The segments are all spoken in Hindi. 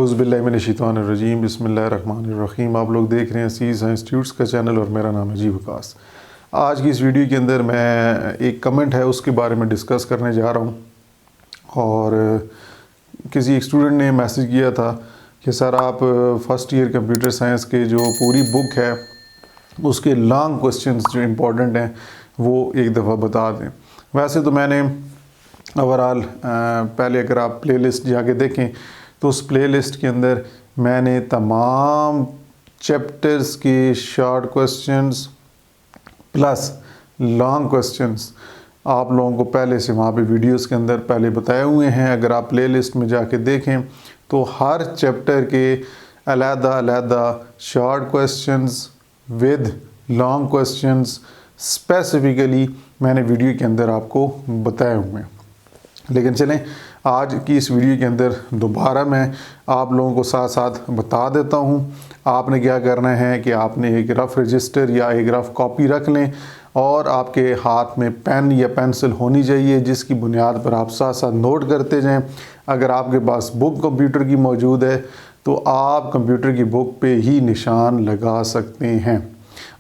औज़ुबिल्लाहिमिनश्शैतानिर्रजीम बिस्मिल्लाहिर्रहमानिर्रहीम। आप लोग देख रहे हैं सी साइंस ट्यूट्स का चैनल और मेरा नाम है जी वकास। आज की इस वीडियो के अंदर मैं एक कमेंट है उसके बारे में डिस्कस करने जा रहा हूँ। और किसी एक स्टूडेंट ने मैसेज किया था कि सर आप फर्स्ट ईयर कंप्यूटर साइंस के जो पूरी बुक है उसके लॉन्ग क्वेश्चंस जो इम्पोर्टेंट हैं वो एक दफ़ा बता दें। वैसे तो मैंने ओवरऑल पहले अगर आप प्लेलिस्ट जाके देखें तो उस प्लेलिस्ट के अंदर मैंने तमाम चैप्टर्स के short questions plus long questions आप लोगों को पहले से वहाँ पे वीडियोस के अंदर पहले बताए हुए हैं। अगर आप प्लेलिस्ट में जाके देखें तो हर चैप्टर के अलग-अलग short questions with long questions specifically मैंने वीडियो के अंदर आपको बताए हुए हैं। लेकिन चलें आज की इस वीडियो के अंदर दोबारा मैं आप लोगों को साथ साथ बता देता हूँ। आपने क्या करना है कि आपने एक रफ़ रजिस्टर या एक रफ़ कॉपी रख लें और आपके हाथ में पेन या पेंसिल होनी चाहिए जिसकी बुनियाद पर आप साथ साथ नोट करते जाएं। अगर आपके पास बुक कंप्यूटर की मौजूद है तो आप कंप्यूटर की बुक पे ही निशान लगा सकते हैं।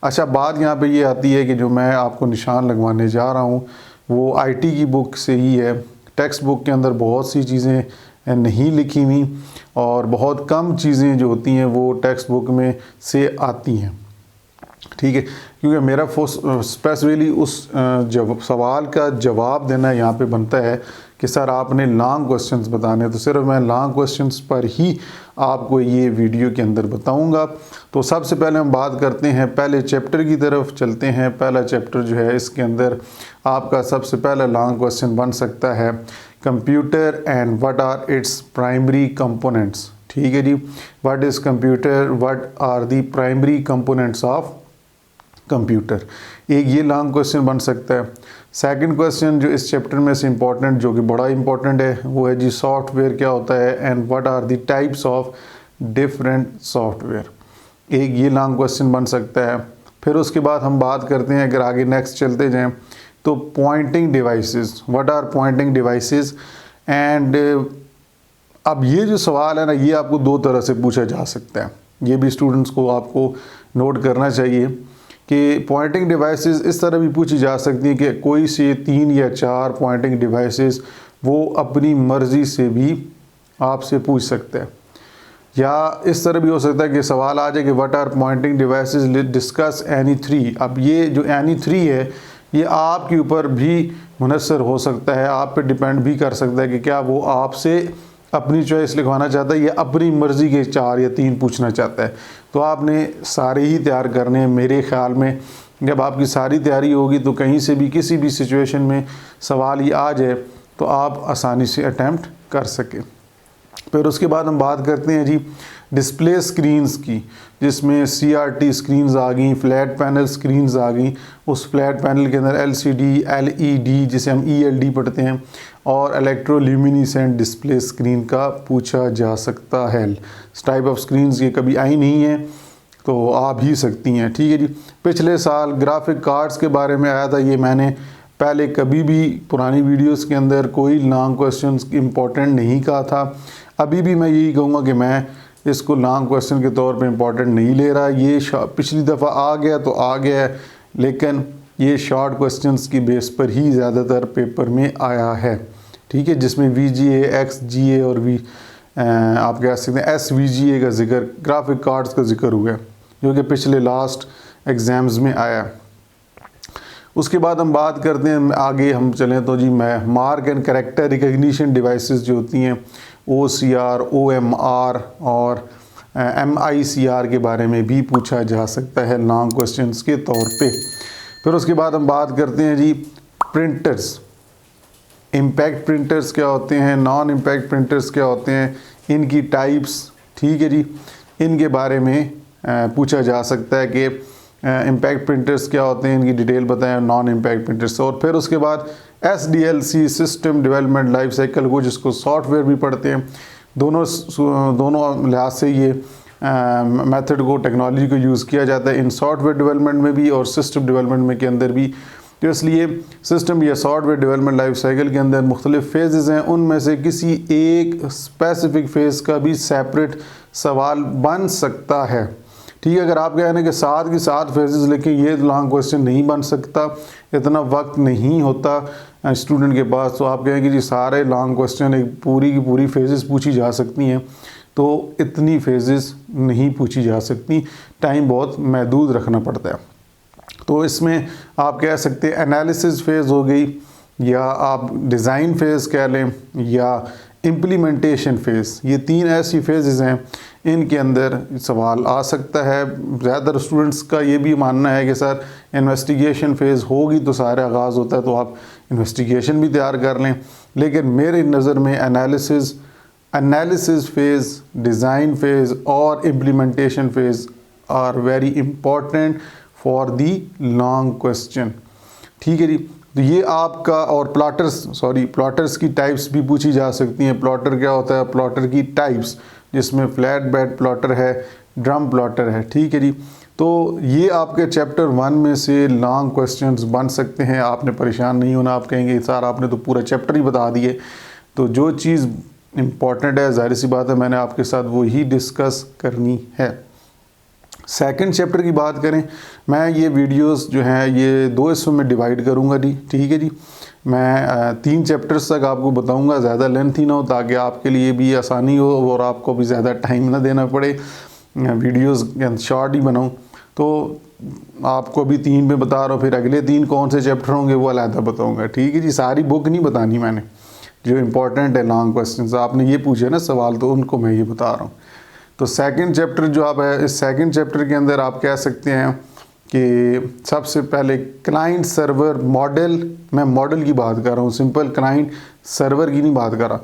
अच्छा, बात यहाँ पे ये आती है कि जो मैं आपको निशान लगवाने जा रहा हूँ वो आईटी की बुक से ही है। टेक्स्ट बुक के अंदर बहुत सी चीज़ें नहीं लिखी हुई और बहुत कम चीज़ें जो होती हैं वो टेक्स्ट बुक में से आती हैं, ठीक है। क्योंकि मेरा स्पेसिफिकली उस सवाल का जवाब देना यहाँ पे बनता है कि सर आपने लॉन्ग क्वेश्चंस बताने, तो सिर्फ मैं लॉन्ग क्वेश्चंस पर ही आपको ये वीडियो के अंदर बताऊंगा। तो सबसे पहले हम बात करते हैं पहले चैप्टर की तरफ चलते हैं। पहला चैप्टर जो है इसके अंदर आपका सबसे पहला लॉन्ग क्वेश्चन बन सकता है computer and what are its primary components. ठीक है जी, what is computer, what are the primary components of computer. एक ये लॉन्ग क्वेश्चन बन सकता है। सेकंड क्वेश्चन जो इस चैप्टर में से इम्पॉर्टेंट, जो कि बड़ा इम्पॉर्टेंट है, वो है जी सॉफ्टवेयर क्या होता है and what are the types of different software. एक ये लॉन्ग क्वेश्चन बन सकता है। फिर उसके बाद हम बात करते हैं, अगर आगे नेक्स्ट चलते जाएं तो pointing devices, what are pointing devices. And अब ये जो सवाल है ना ये आपको दो तरह से पूछा जा सकता है। ये भी स्टूडेंट्स को आपको नोट करना चाहिए कि पॉइंटिंग डिवाइसेस इस तरह भी पूछी जा सकती हैं कि कोई से 3 या 4 पॉइंटिंग डिवाइसेस वो अपनी मर्ज़ी से भी आपसे पूछ सकते हैं। या इस तरह भी हो सकता है कि सवाल आ जाए कि what are pointing devices, discuss any 3। अब ये जो एनी 3 है ये आपके ऊपर भी मुनसर हो सकता है, आप पे डिपेंड भी कर सकता है कि क्या वो आपसे अपनी चॉइस लिखवाना चाहता है या अपनी मर्ज़ी के 4 या 3 पूछना चाहता है। तो आपने सारे ही तैयार करने हैं। मेरे ख़्याल में जब आपकी सारी तैयारी होगी तो कहीं से भी किसी भी सिचुएशन में सवाल ये आ जाए तो आप आसानी से अटैम्प्ट कर सकें। फिर उसके बाद हम बात करते हैं जी डिस्प्ले स्क्रीन्स की, जिसमें CRT स्क्रीन्स आ गई, फ्लैट पैनल स्क्रीन्स आ गई। उस फ्लैट पैनल के अंदर LCD, LED जिसे हम ELD पढ़ते हैं और इलेक्ट्रोल्यूमिनेसेंट डिस्प्ले स्क्रीन का पूछा जा सकता है। इस टाइप ऑफ स्क्रीन्स ये कभी आई नहीं है तो आ भी सकती हैं, ठीक है जी। पिछले साल ग्राफिक कार्ड्स के बारे में आया था, ये मैंने पहले कभी भी पुरानी वीडियोस के अंदर कोई लॉन्ग क्वेश्चंस इम्पोर्टेंट नहीं कहा था। अभी भी मैं यही कहूँगा कि मैं इसको लॉन्ग क्वेश्चन के तौर पे इम्पोर्टेंट नहीं ले रहा। ये पिछली दफ़ा आ गया तो आ गया है, लेकिन ये शॉर्ट क्वेश्चंस की बेस पर ही ज़्यादातर पेपर में आया है, ठीक है। जिसमें VGA, XGA और आप कह सकते हैं SVGA का जिक्र, ग्राफिक कार्ड्स का जिक्र हुआ है, जो कि पिछले लास्ट एग्ज़ाम्स में आया। उसके बाद हम बात करते हैं, आगे हम चलें तो जी मैं mark and character recognition devices जो होती हैं OCR, OMR और MICR के बारे में भी पूछा जा सकता है लॉन्ग क्वेश्चंस के तौर पे। फिर उसके बाद हम बात करते हैं जी प्रिंटर्स, इम्पैक्ट प्रिंटर्स क्या होते हैं, नॉन इम्पैक्ट प्रिंटर्स क्या होते हैं, इनकी टाइप्स, ठीक है जी, इनके बारे में पूछा जा सकता है कि इम्पैक्ट प्रिंटर्स क्या होते हैं, इनकी डिटेल बताएं, नॉन इम्पैक्ट प्रिंटर्स। और फिर उसके बाद SDLC system development life cycle को, जिसको सॉफ्टवेयर भी पढ़ते हैं, दोनों लिहाज से ये मेथड को, टेक्नोलॉजी को यूज़ किया जाता है इन सॉफ्टवेयर डेवलपमेंट में भी और सिस्टम डेवलपमेंट में के अंदर भी। तो इसलिए सिस्टम या सॉफ्टवेयर डेवलपमेंट लाइफ साइकिल के अंदर मुख्तलिफ फेजेस हैं, उनमें से किसी एक स्पेसिफिक फ़ेज़ का भी सेपरेट सवाल बन सकता है। ठीक है, अगर आप कहने के साथ की साथ फेजेस लिखें ये लॉन्ग क्वेश्चन नहीं बन सकता, इतना वक्त नहीं होता स्टूडेंट के पास, तो आप कहें कि जी सारे लॉन्ग क्वेश्चन एक पूरी की पूरी फेजेस पूछी जा सकती हैं, तो इतनी फेजेस नहीं पूछी जा सकती, टाइम बहुत महदूद रखना पड़ता है। तो इसमें आप कह सकते हैं एनालिसिस फेज़ हो गई, या आप डिज़ाइन फ़ेज़ कह लें, या इम्प्लीमेंटेशन फ़ेज़, ये 3 ऐसी फेजेस हैं इनके अंदर सवाल आ सकता है। ज़्यादातर स्टूडेंट्स का ये भी मानना है कि सर इन्वेस्टिगेशन फ़ेज़ होगी तो सारा आगाज़ होता है, तो आप इन्वेस्टिगेशन भी तैयार कर लें, लेकिन मेरी नज़र में एनालिसिस फ़ेज़, डिज़ाइन फ़ेज़ और implementation phase are very important for the long question. ठीक है जी, तो ये आपका, और प्लॉटर्स की टाइप्स भी पूछी जा सकती हैं। प्लॉटर क्या होता है, प्लॉटर की टाइप्स, जिसमें फ्लैट बेड प्लॉटर है, ड्रम प्लॉटर है। ठीक है जी, तो ये आपके चैप्टर 1 में से लॉन्ग क्वेश्चंस बन सकते हैं, आपने परेशान नहीं होना। आप कहेंगे सर आपने तो पूरा चैप्टर ही बता दिए, तो जो चीज़ इम्पॉर्टेंट है ज़ाहिर सी बात है मैंने आपके साथ वो ही डिस्कस करनी है। सेकंड चैप्टर की बात करें, मैं ये वीडियोस जो हैं ये 2 हिस्सों में डिवाइड करूँगा जी। ठीक है जी, मैं 3 चैप्टर्स तक आपको बताऊँगा, ज़्यादा लेंथी ना हो, ताकि आपके लिए भी आसानी हो और आपको भी ज़्यादा टाइम ना देना पड़े, वीडियोस शॉर्ट ही बनाऊँ। तो आपको भी 3 में बता रहा हूँ, फिर अगले 3 कौन से चैप्टर होंगे वो अलहदा बताऊँगा। ठीक है जी, सारी बुक नहीं बतानी मैंने, जो इम्पोर्टेंट है लॉन्ग क्वेश्चन आपने ये पूछे ना सवाल, तो उनको मैं ये बता रहा हूँ। तो सेकंड चैप्टर जो आप है, इस सेकंड चैप्टर के अंदर आप कह सकते हैं कि सबसे पहले क्लाइंट सर्वर मॉडल, मैं मॉडल की बात कर रहा हूँ, सिंपल क्लाइंट सर्वर की नहीं बात कर रहा,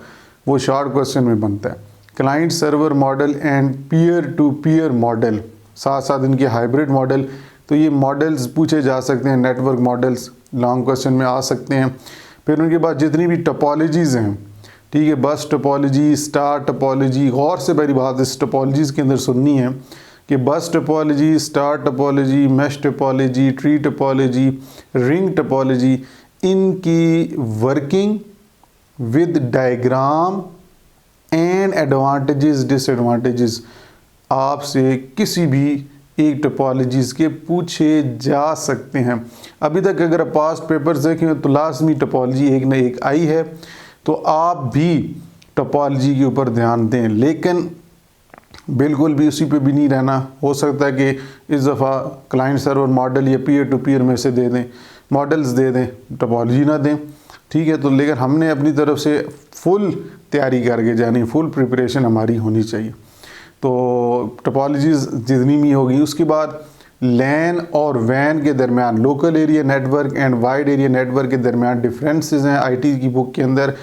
वो शॉर्ट क्वेश्चन में बनता है। Client server model and peer to peer model, साथ साथ इनके हाइब्रिड मॉडल, तो ये मॉडल्स पूछे जा सकते हैं, नेटवर्क मॉडल्स लॉन्ग क्वेश्चन में आ सकते हैं। फिर उनके बाद जितनी भी टोपोलॉजीज़ हैं, ठीक है, बस टोपोलॉजी, स्टार टोपोलॉजी, गौर से मेरी बात इस टोपोलॉजीज़ के अंदर सुननी है कि bus topology, star topology, mesh topology, tree topology, ring topology, इनकी working with diagram and advantages disadvantages आपसे किसी भी एक टोपोलॉजीज़ के पूछे जा सकते हैं। अभी तक अगर आप पास्ट पेपर्स देखें तो लाजमी टोपोलॉजी एक न एक आई है, तो आप भी टोपोलॉजी के ऊपर ध्यान दें, लेकिन बिल्कुल भी उसी पे भी नहीं रहना। हो सकता है कि इस दफ़ा क्लाइंट सर्वर मॉडल या पीयर टू पीयर में से दे दें, मॉडल्स दे दें, टोपोलॉजी ना दें। ठीक है, तो लेकिन हमने अपनी तरफ से फुल तैयारी करके जानी, फुल प्रिपरेशन हमारी होनी चाहिए। तो टोपोलॉजीज़ जितनी भी होगी, उसके बाद लैन और वैन के दरमियान, local area network and wide area network के दरमियान डिफरेंसेस हैं। आईटी की बुक के अंदर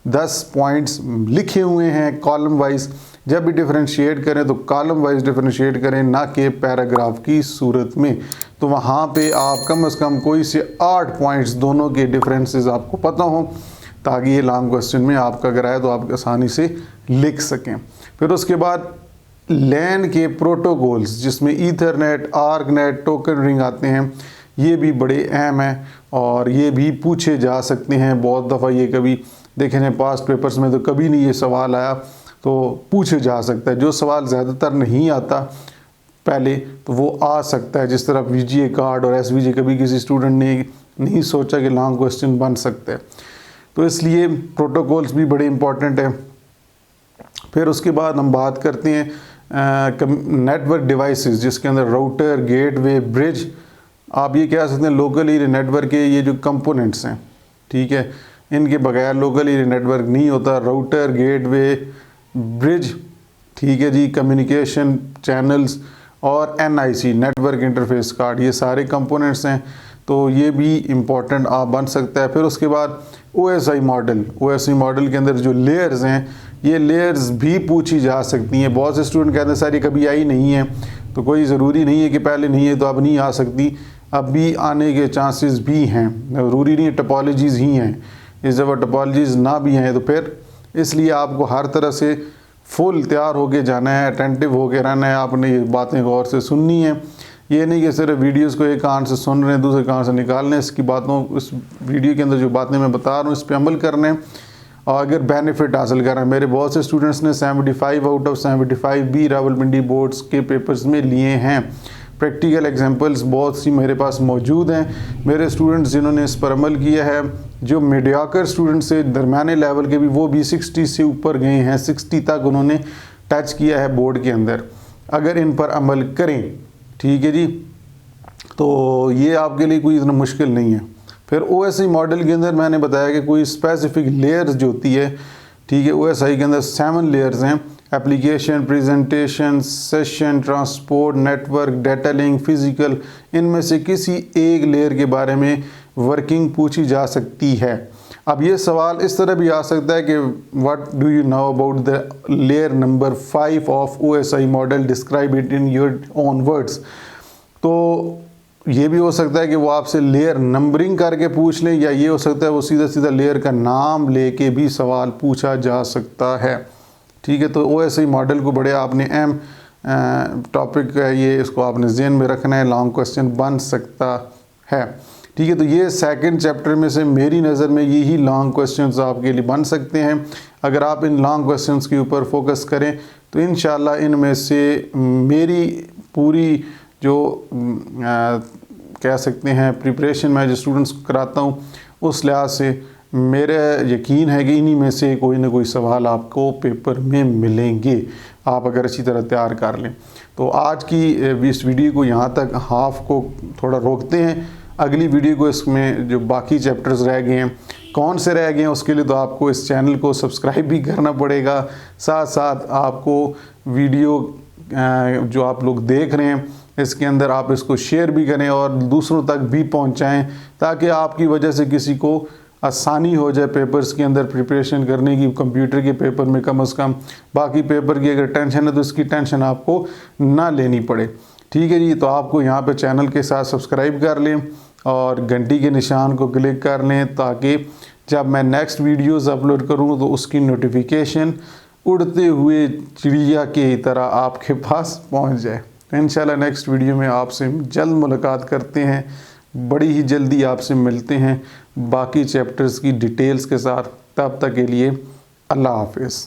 10 पॉइंट्स लिखे हुए हैं कॉलम वाइज। जब भी डिफरेंशिएट करें तो कॉलम वाइज डिफरेंशिएट करें, ना कि पैराग्राफ की सूरत में। तो वहाँ पे आप कम से कम कोई से 8 पॉइंट्स दोनों के डिफरेंसेस आपको पता हो, ताकि ये लॉन्ग क्वेश्चन में आपका अगर आए तो आप आसानी से लिख सकें। फिर उसके बाद लैन के प्रोटोकॉल्स, जिसमें ईथरनेट, आर्कनेट, टोकन रिंग आते हैं, ये भी बड़े अहम हैं और ये भी पूछे जा सकते हैं। बहुत दफ़ा ये कभी देखे हैं पास्ट पेपर्स में तो कभी नहीं ये सवाल आया, तो पूछे जा सकता है। जो सवाल ज़्यादातर नहीं आता पहले तो वो आ सकता है, जिस तरह वीजीए कार्ड और एसवीजे कभी किसी स्टूडेंट ने नहीं सोचा कि लॉन्ग क्वेश्चन बन सकते हैं, तो इसलिए प्रोटोकॉल्स भी बड़े इंपॉर्टेंट हैं। फिर उसके बाद हम बात करते हैं नेटवर्क डिवाइसेस, जिसके अंदर राउटर, गेटवे, ब्रिज, आप ये कह सकते हैं लोकल एरिया नेटवर्क के ये जो कंपोनेंट्स हैं, ठीक है, इनके बगैर लोकल एरिया नेटवर्क नहीं होता। राउटर, गेटवे, ब्रिज, ठीक है जी, कम्युनिकेशन चैनल्स और एनआईसी, नेटवर्क इंटरफेस कार्ड, ये सारे कंपोनेंट्स हैं, तो ये भी इम्पोर्टेंट आप बन सकता है। फिर उसके बाद ओएसआई मॉडल, ओएसआई मॉडल के अंदर जो लेयर्स हैं, ये लेयर्स भी पूछी जा सकती हैं। बहुत से स्टूडेंट कहते हैं सर ये कभी आई नहीं है, तो कोई ज़रूरी नहीं है कि पहले नहीं है तो अब नहीं आ सकती, अब भी आने के चांसेस भी हैं, ज़रूरी नहीं है टोपोलॉजीज़ ही हैं। इस दफ़ा टोपोलॉजीज़ ना भी हैं तो फिर इसलिए आपको हर तरह से फुल तैयार होके जाना है, अटेंटिव होके रहना है, आपने ये बातें गौर से सुननी है। ये नहीं कि सिर्फ वीडियोस को एक कान से सुन रहे हैं दूसरे कान से निकाल रहे हैं। इसकी बातों, इस वीडियो के अंदर जो बातें मैं बता रहा हूँ इस पर अमल करने हैं और अगर बेनिफिट हासिल कर रहे हैं। मेरे बहुत से स्टूडेंट्स ने 75 आउट ऑफ 75 भी रावलपिंडी बोर्ड्स के पेपर्स में लिए हैं। प्रैक्टिकल एग्जांपल्स बहुत सी मेरे पास मौजूद हैं। मेरे स्टूडेंट्स जिन्होंने इस पर अमल किया है, जो मीडियाकर स्टूडेंट्स से दरमियाने लेवल के भी, वो भी 60 से ऊपर गए हैं, 60 तक उन्होंने टच किया है बोर्ड के अंदर। अगर इन पर अमल करें, ठीक है जी, तो ये आपके लिए कोई इतना मुश्किल नहीं है। फिर OSI मॉडल के अंदर मैंने बताया कि कोई स्पेसिफिक लेयर्स जो होती है, ठीक है, OSI के अंदर 7 लेयर्स हैं। Application, presentation, session, transport, network, data link, physical. इनमें से किसी एक लेयर के बारे में वर्किंग पूछी जा सकती है। अब ये सवाल इस तरह भी आ सकता है कि what do you know about the layer number 5 of OSI model, describe it in your own words. तो ये भी हो सकता है कि वो आपसे लेयर नंबरिंग करके पूछ लें, या ये हो सकता है वो सीधा सीधा लेयर का नाम लेके भी सवाल पूछा जा सकता है, ठीक है। तो OSI मॉडल को बड़े आपने अहम टॉपिक है ये, इसको आपने ज़हन में रखना है, लॉन्ग क्वेश्चन बन सकता है, ठीक है। तो ये सेकंड चैप्टर में से मेरी नज़र में यही लॉन्ग क्वेश्चंस आपके लिए बन सकते हैं। अगर आप इन लॉन्ग क्वेश्चंस के ऊपर फोकस करें तो इंशाल्लाह इनमें से मेरी पूरी जो कह सकते हैं प्रिपरेशन मैं जो स्टूडेंट्स को कराता हूँ, उस लिहाज से मेरा यकीन है कि इन्हीं में से कोई ना कोई सवाल आपको पेपर में मिलेंगे, आप अगर अच्छी तरह तैयार कर लें। तो आज की इस वीडियो को यहाँ तक हाफ को थोड़ा रोकते हैं। अगली वीडियो को इसमें जो बाकी चैप्टर्स रह गए हैं, कौन से रह गए हैं, उसके लिए तो आपको इस चैनल को सब्सक्राइब भी करना पड़ेगा। साथ साथ आपको वीडियो जो आप लोग देख रहे हैं इसके अंदर आप इसको शेयर भी करें और दूसरों तक भी पहुंचाएं, ताकि आपकी वजह से किसी को आसानी हो जाए पेपर्स के अंदर प्रिपरेशन करने की। कंप्यूटर के पेपर में कम से कम, बाकी पेपर की अगर टेंशन है तो इसकी टेंशन आपको ना लेनी पड़े, ठीक है जी। तो आपको यहाँ पे चैनल के साथ सब्सक्राइब कर लें और घंटी के निशान को क्लिक कर लें, ताकि जब मैं नेक्स्ट वीडियोस अपलोड करूँ तो उसकी नोटिफिकेशन उड़ते हुए चिड़िया की तरह आपके पास पहुँच जाए। इंशाल्लाह नेक्स्ट वीडियो में आपसे जल्द मुलाकात करते हैं, बड़ी ही जल्दी आपसे मिलते हैं बाकी चैप्टर्स की डिटेल्स के साथ। तब तक के लिए अल्लाह हाफिज़।